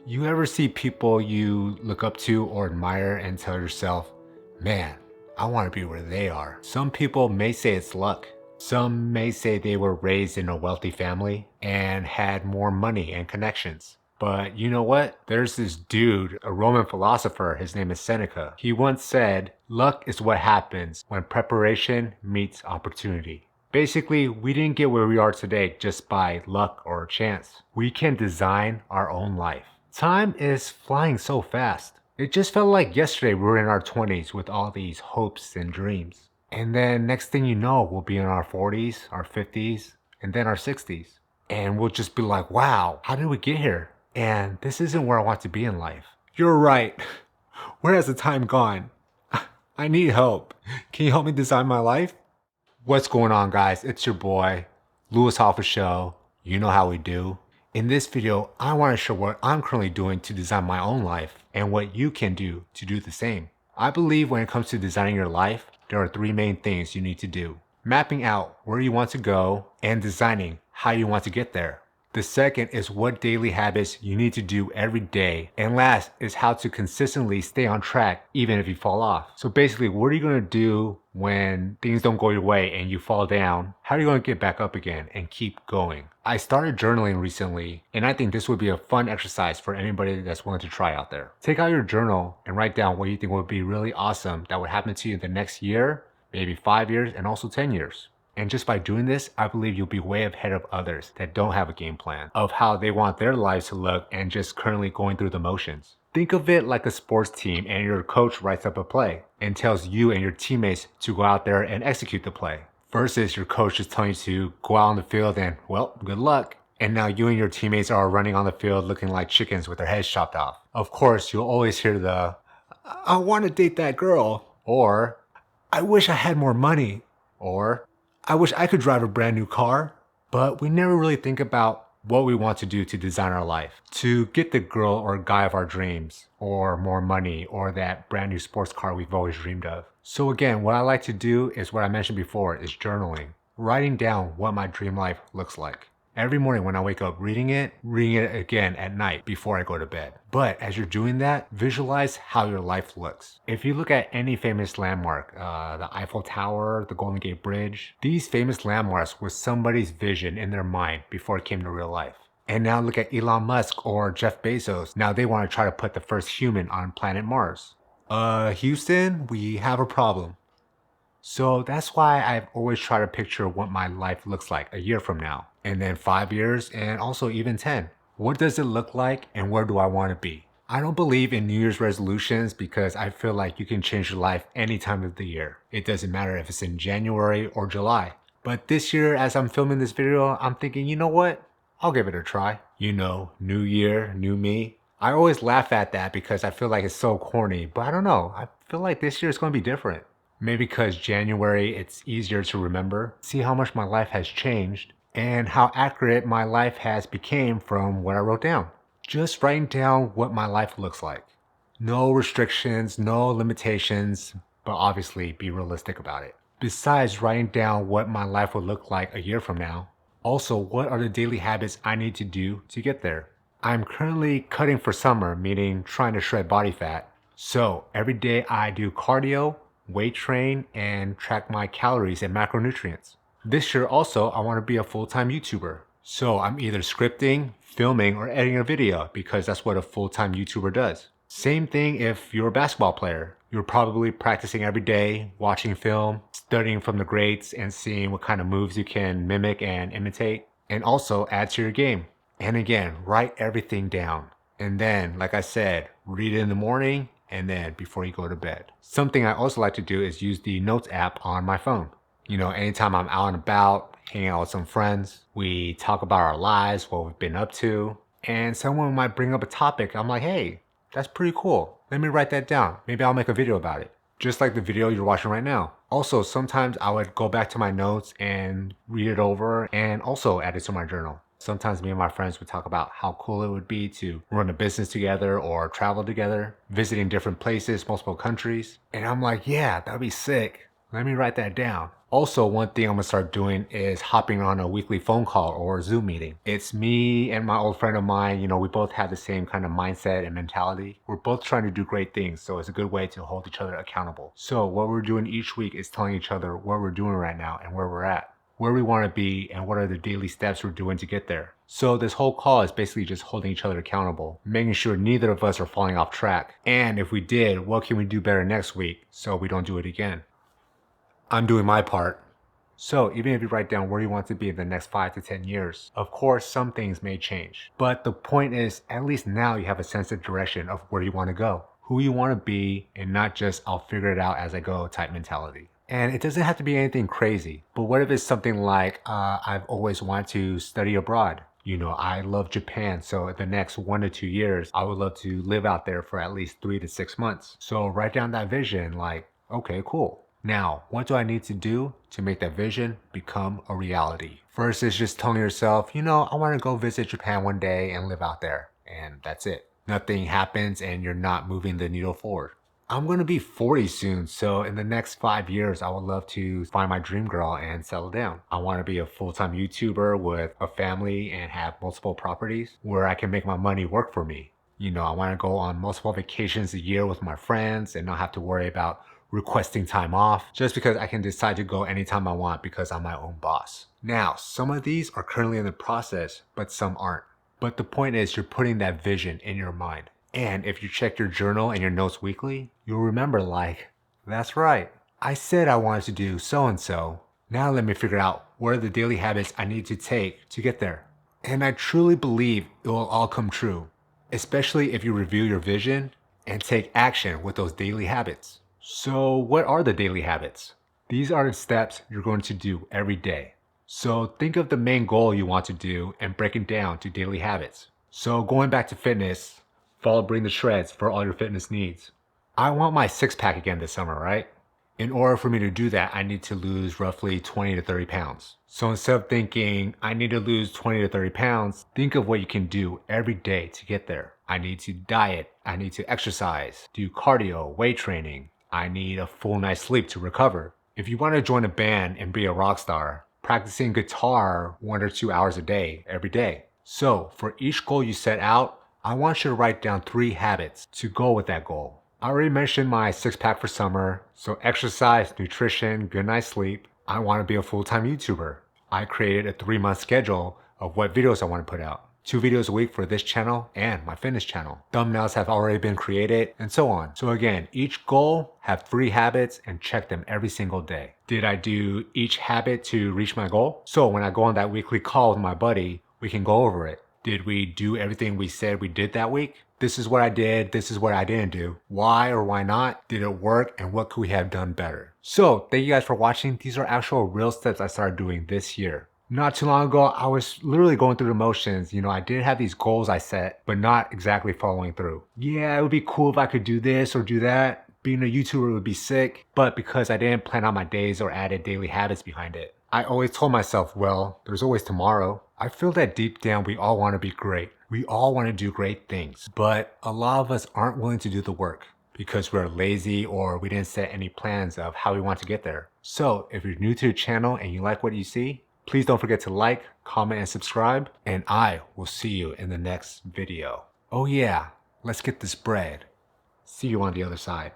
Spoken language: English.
You ever see people you look up to or admire and tell yourself, man, I want to be where they are? Some people may say it's luck. Some may say they were raised in a wealthy family and had more money and connections. But you know what? There's this dude, a Roman philosopher, his name is Seneca. He once said, luck is what happens when preparation meets opportunity. Basically, we didn't get where we are today just by luck or chance. We can design our own life. Time is flying so fast. It just felt like yesterday we were in our 20s with all these hopes and dreams. And then next thing you know, we'll be in our 40s, our 50s, and then our 60s. And we'll just be like, wow, how did we get here? And this isn't where I want to be in life. You're right. Where has the time gone? I need help. Can you help me design my life? What's going on, guys? It's your boy, Lewis Hoffa Show. You know how we do. In this video, I want to show what I'm currently doing to design my own life and what you can do to do the same. I believe when it comes to designing your life, there are three main things you need to do. Mapping out where you want to go and designing how you want to get there. The second is what daily habits you need to do every day. And last is how to consistently stay on track even if you fall off. So basically, what are you going to do when things don't go your way and you fall down? How are you going to get back up again and keep going? I started journaling recently, and I think this would be a fun exercise for anybody that's willing to try out there. Take out your journal and write down what you think would be really awesome that would happen to you in the next year, maybe 5 years, and also 10 years. And just by doing this, I believe you'll be way ahead of others that don't have a game plan of how they want their lives to look and just currently going through the motions. Think of it like a sports team and your coach writes up a play and tells you and your teammates to go out there and execute the play. Versus your coach is telling you to go out on the field and, well, good luck. And now you and your teammates are running on the field looking like chickens with their heads chopped off. Of course, you'll always hear the, I want to date that girl. Or, I wish I had more money. Or, I wish I could drive a brand new car. But we never really think about what we want to do to design our life, to get the girl or guy of our dreams, or more money, or that brand new sports car we've always dreamed of. So again, what I like to do is what I mentioned before, is journaling, writing down what my dream life looks like. Every morning when I wake up, reading it again at night before I go to bed. But as you're doing that, visualize how your life looks. If you look at any famous landmark, the Eiffel Tower, the Golden Gate Bridge, these famous landmarks were somebody's vision in their mind before it came to real life. And now look at Elon Musk or Jeff Bezos. Now they want to try to put the first human on planet Mars. Houston, we have a problem. So that's why I've always tried to picture what my life looks like a year from now, and then 5 years, and also even 10. What does it look like and where do I want to be? I don't believe in New Year's resolutions because I feel like you can change your life any time of the year. It doesn't matter if it's in January or July. But this year, as I'm filming this video, I'm thinking, you know what? I'll give it a try. You know, new year, new me. I always laugh at that because I feel like it's so corny, but I don't know. I feel like this year is going to be different. Maybe because January, it's easier to remember, see how much my life has changed, and how accurate my life has became from what I wrote down. Just writing down what my life looks like. No restrictions, no limitations, but obviously be realistic about it. Besides writing down what my life would look like a year from now, also what are the daily habits I need to do to get there? I'm currently cutting for summer, meaning trying to shred body fat. So every day I do cardio, weight train, and track my calories and macronutrients. This year also, I want to be a full-time YouTuber. So I'm either scripting, filming, or editing a video because that's what a full-time YouTuber does. Same thing if you're a basketball player. You're probably practicing every day, watching film, studying from the greats, and seeing what kind of moves you can mimic and imitate, and also add to your game. And again, write everything down. And then, like I said, read it in the morning, and then before you go to bed. Something I also like to do is use the Notes app on my phone. You know, anytime I'm out and about, hanging out with some friends, we talk about our lives, what we've been up to, and someone might bring up a topic. I'm like, hey, that's pretty cool. Let me write that down. Maybe I'll make a video about it. Just like the video you're watching right now. Also, sometimes I would go back to my notes and read it over and also add it to my journal. Sometimes me and my friends would talk about how cool it would be to run a business together or travel together, visiting different places, multiple countries. And I'm like, yeah, that'd be sick. Let me write that down. Also, one thing I'm gonna start doing is hopping on a weekly phone call or Zoom meeting. It's me and my old friend of mine, we both have the same kind of mindset and mentality. We're both trying to do great things, so it's a good way to hold each other accountable. So what we're doing each week is telling each other what we're doing right now and where we're at, where we want to be, and what are the daily steps we're doing to get there. So this whole call is basically just holding each other accountable, making sure neither of us are falling off track. And if we did, what can we do better next week so we don't do it again? I'm doing my part. So even if you write down where you want to be in the next 5 to 10 years, of course some things may change. But the point is, at least now you have a sense of direction of where you want to go, who you want to be, and not just I'll figure it out as I go type mentality. And it doesn't have to be anything crazy, but what if it's something like, I've always wanted to study abroad. I love Japan, so in the next 1 to 2 years, I would love to live out there for at least 3 to 6 months. So write down that vision like, okay, cool. Now, what do I need to do to make that vision become a reality? First is just telling yourself, I want to go visit Japan one day and live out there. And that's it. Nothing happens and you're not moving the needle forward. I'm going to be 40 soon, so in the next 5 years, I would love to find my dream girl and settle down. I want to be a full-time YouTuber with a family and have multiple properties where I can make my money work for me. I want to go on multiple vacations a year with my friends and not have to worry about requesting time off just because I can decide to go anytime I want because I'm my own boss. Now, some of these are currently in the process, but some aren't. But the point is you're putting that vision in your mind. And if you check your journal and your notes weekly, you'll remember like, that's right, I said I wanted to do so-and-so. Now let me figure out what are the daily habits I need to take to get there. And I truly believe it will all come true, especially if you review your vision and take action with those daily habits. So what are the daily habits? These are the steps you're going to do every day. So think of the main goal you want to do and break it down to daily habits. So going back to fitness, follow Bring the Shreds for all your fitness needs. I want my six-pack again this summer, right? In order for me to do that, I need to lose roughly 20 to 30 pounds. So instead of thinking, I need to lose 20 to 30 pounds, think of what you can do every day to get there. I need to diet, I need to exercise, do cardio, weight training. I need a full night's sleep to recover. If you want to join a band and be a rock star, practicing guitar 1 or 2 hours a day, every day. So for each goal you set out, I want you to write down 3 habits to go with that goal. I already mentioned my six-pack for summer, so exercise, nutrition, good night's sleep. I want to be a full-time YouTuber. I created a 3-month schedule of what videos I want to put out. 2 videos a week for this channel and my fitness channel. Thumbnails have already been created and so on. So again, each goal have 3 habits and check them every single day. Did I do each habit to reach my goal? So when I go on that weekly call with my buddy, we can go over it. Did we do everything we said we did that week? This is what I did, this is what I didn't do. Why or why not? Did it work and what could we have done better? So thank you guys for watching. These are actual real steps I started doing this year. Not too long ago, I was literally going through the motions. I did have these goals I set, but not exactly following through. Yeah, it would be cool if I could do this or do that. Being a YouTuber would be sick, but because I didn't plan out my days or added daily habits behind it, I always told myself, well, there's always tomorrow. I feel that deep down we all want to be great. We all want to do great things, but a lot of us aren't willing to do the work because we're lazy or we didn't set any plans of how we want to get there. So if you're new to the channel and you like what you see, please don't forget to like, comment, and subscribe, and I will see you in the next video. Oh yeah, let's get this bread. See you on the other side.